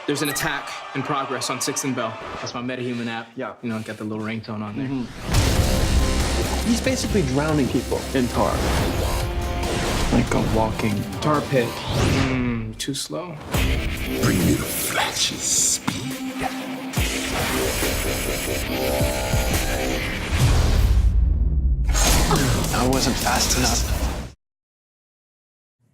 There's an attack in progress on 6th and Bell. That's my MetaHuman app. Yeah. You know, got the little ringtone on there. He's basically drowning people in tar. Like a walking tar pit. Too slow. Bring me the Flash's speed. I wasn't fast enough.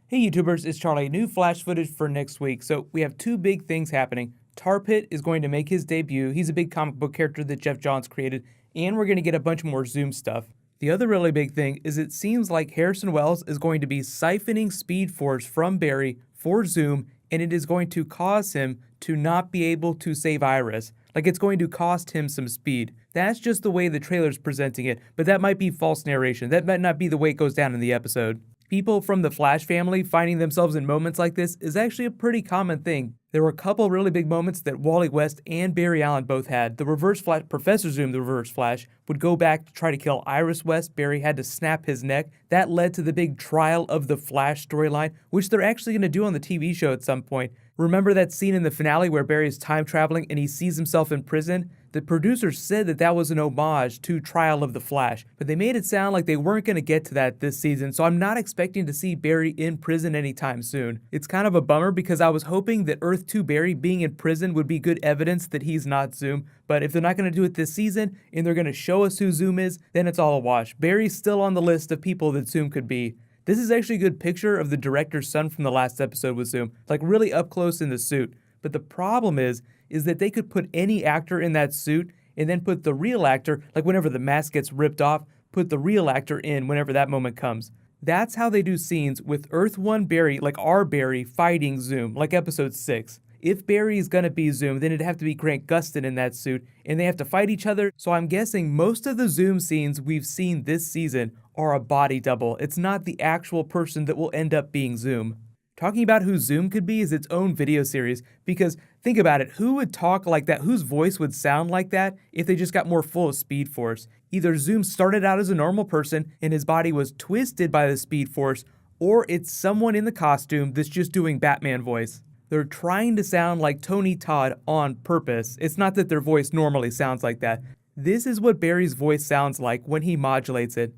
Hey YouTubers, it's Charlie. New Flash footage for next week. So we have two big things happening. Tar Pit is going to make his debut. He's a big comic book character that Geoff Johns created, and we're going to get a bunch more Zoom stuff. The other really big thing is it seems like Harrison Wells is going to be siphoning Speed Force from Barry for Zoom, and it is going to cause him to not be able to save Iris. Like, it's going to cost him some speed. That's just the way the trailer's presenting it, but that might be false narration. That might not be the way it goes down in the episode. People from the Flash family finding themselves in moments like this is actually a pretty common thing. There were a couple really big moments that Wally West and Barry Allen both had. The Reverse Flash, Professor Zoom, the Reverse Flash, would go back to try to kill Iris West. Barry had to snap his neck. That led to the big Trial of the Flash storyline, which they're actually going to do on the TV show at some point. Remember that scene in the finale where Barry is time traveling and he sees himself in prison? The producers said that that was an homage to Trial of the Flash, but they made it sound like they weren't going to get to that this season, so I'm not expecting to see Barry in prison anytime soon. It's kind of a bummer because I was hoping that Earth 2 Barry being in prison would be good evidence that he's not Zoom, but if they're not going to do it this season and they're going to show us who Zoom is, then it's all a wash. Barry's still on the list of people that Zoom could be. This is actually a good picture of the director's son from the last episode with Zoom, like really up close in the suit. But the problem is that they could put any actor in that suit and then put the real actor, like whenever the mask gets ripped off, put the real actor in whenever that moment comes. That's how they do scenes with Earth 1 Barry, like our Barry, fighting Zoom, like episode 6. If Barry is gonna be Zoom, then it'd have to be Grant Gustin in that suit, and they have to fight each other, so I'm guessing most of the Zoom scenes we've seen this season are a body double. It's not the actual person that will end up being Zoom. Talking about who Zoom could be is its own video series, because think about it, who would talk like that, whose voice would sound like that if they just got more full of Speed Force? Either Zoom started out as a normal person and his body was twisted by the Speed Force, or it's someone in the costume that's just doing Batman voice. They're trying to sound like Tony Todd on purpose. It's not that their voice normally sounds like that. This is what Barry's voice sounds like when he modulates it.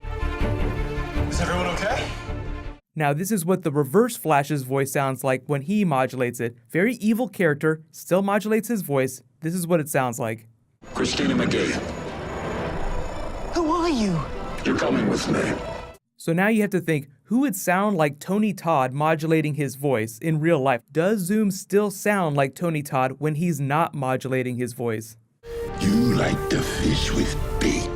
Is everyone okay? Now, this is what the Reverse Flash's voice sounds like when he modulates it. Very evil character, still modulates his voice. This is what it sounds like. Christina McGee, Who are you? you're coming with me. So now you have to think, who would sound like Tony Todd modulating his voice in real life? Does Zoom still sound like Tony Todd when he's not modulating his voice? You like to fish with bait.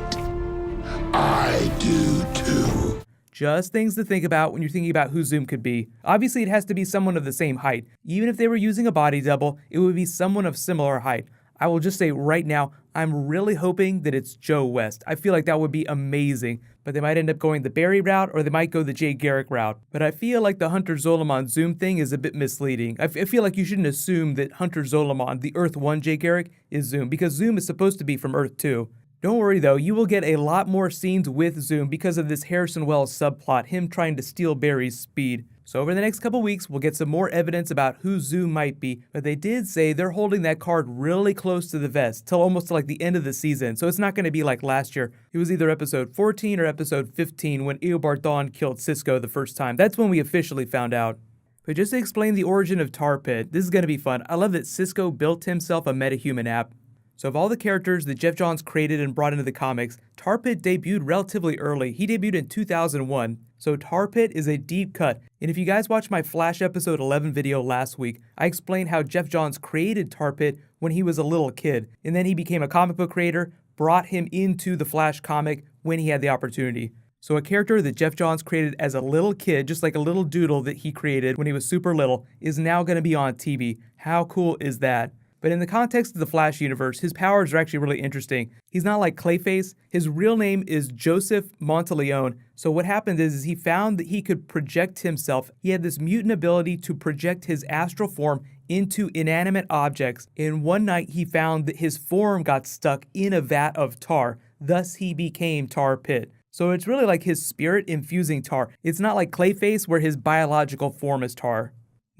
I do too. Just things to think about when you're thinking about who Zoom could be. Obviously, it has to be someone of the same height. Even if they were using a body double, it would be someone of similar height. I will just say right now, I'm really hoping that it's Joe West. I feel like that would be amazing, but they might end up going the Barry route or they might go the Jay Garrick route. But I feel like the Hunter Zolomon Zoom thing is a bit misleading. I feel like you shouldn't assume that Hunter Zolomon, the Earth 1 Jay Garrick, is Zoom, because Zoom is supposed to be from Earth 2. Don't worry though, you will get a lot more scenes with Zoom because of this Harrison Wells subplot, him trying to steal Barry's speed. So over the next couple weeks, we'll get some more evidence about who Zoom might be, but they did say they're holding that card really close to the vest, till almost like the end of the season, so it's not going to be like last year. It was either episode 14 or episode 15 when Eobard Thawne killed Cisco the first time. That's when we officially found out. But just to explain the origin of Tar Pit, this is going to be fun. I love that Cisco built himself a MetaHuman app. So of all the characters that Geoff Johns created and brought into the comics, Tar Pit debuted relatively early. He debuted in 2001. So Tar Pit is a deep cut. And if you guys watched my Flash episode 11 video last week, I explained how Geoff Johns created Tar Pit when he was a little kid. And then he became a comic book creator, brought him into the Flash comic when he had the opportunity. So a character that Geoff Johns created as a little kid, just like a little doodle that he created when he was super little, is now going to be on TV. How cool is that? But in the context of the Flash universe, his powers are actually really interesting. He's not like Clayface. His real name is Joseph Monteleone. So what happened is he found that he could project himself. He had this mutant ability to project his astral form into inanimate objects. And one night he found that his form got stuck in a vat of tar. Thus he became Tar Pit. So it's really like his spirit infusing tar. It's not like Clayface where his biological form is tar.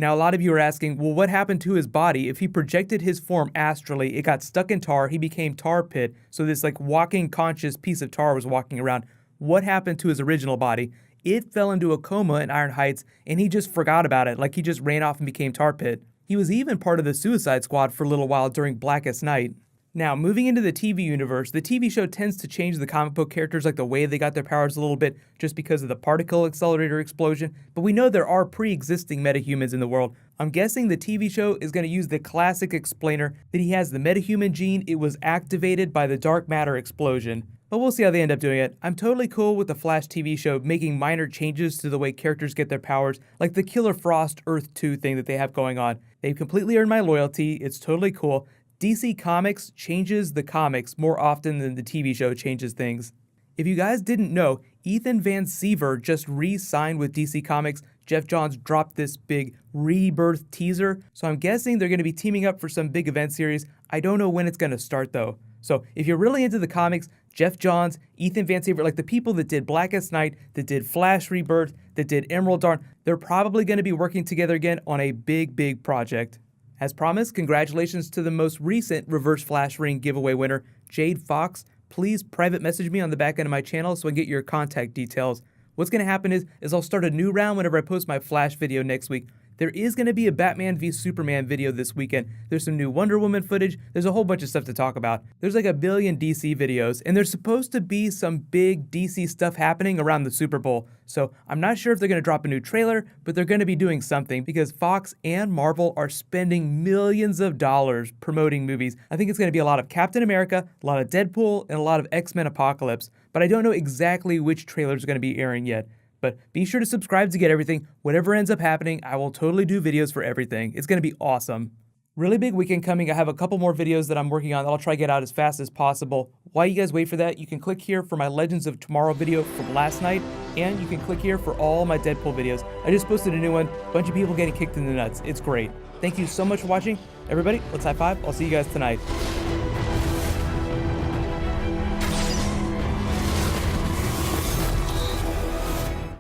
Now, a lot of you are asking, well, what happened to his body? If he projected his form astrally, it got stuck in tar, he became Tar Pit, so this like walking conscious piece of tar was walking around. What happened to his original body? It fell into a coma in Iron Heights, and he just forgot about it, like he just ran off and became Tar Pit. He was even part of the Suicide Squad for a little while during Blackest Night. Now, moving into the TV universe, the TV show tends to change the comic book characters, like the way they got their powers a little bit, just because of the particle accelerator explosion, but we know there are pre-existing metahumans in the world. I'm guessing the TV show is going to use the classic explainer that he has the metahuman gene, it was activated by the dark matter explosion. But we'll see how they end up doing it. I'm totally cool with the Flash TV show making minor changes to the way characters get their powers, like the Killer Frost Earth 2 thing that they have going on. They've completely earned my loyalty, it's totally cool. DC Comics changes the comics more often than the TV show changes things. If you guys didn't know, Ethan Van Sciver just re-signed with DC Comics. Jeff Johns dropped this big rebirth teaser, so I'm guessing they're going to be teaming up for some big event series. I don't know when it's going to start though. So if you're really into the comics, Jeff Johns, Ethan Van Sciver, like the people that did Blackest Night, that did Flash Rebirth, that did Emerald Dawn, they're probably going to be working together again on a big project. As promised, congratulations to the most recent Reverse Flash Ring giveaway winner, Jade Fox. Please private message me on the back end of my channel so I can get your contact details. What's going to happen is I'll start a new round whenever I post my Flash video next week. There is going to be a Batman v Superman video this weekend. There's some new Wonder Woman footage. There's a whole bunch of stuff to talk about. There's like a billion DC videos, and there's supposed to be some big DC stuff happening around the Super Bowl. So I'm not sure if they're going to drop a new trailer, but they're going to be doing something because Fox and Marvel are spending millions of dollars promoting movies. I think it's going to be a lot of Captain America, a lot of Deadpool, and a lot of X-Men Apocalypse. But I don't know exactly which trailers are going to be airing yet. But be sure to subscribe to get everything. Whatever ends up happening, I will totally do videos for everything. It's going to be awesome. Really big weekend coming. I have a couple more videos that I'm working on that I'll try to get out as fast as possible. While you guys wait for that, you can click here for my Legends of Tomorrow video from last night, and you can click here for all my Deadpool videos. I just posted a new one. A bunch of people getting kicked in the nuts. It's great. Thank you so much for watching. Everybody, let's high five. I'll see you guys tonight.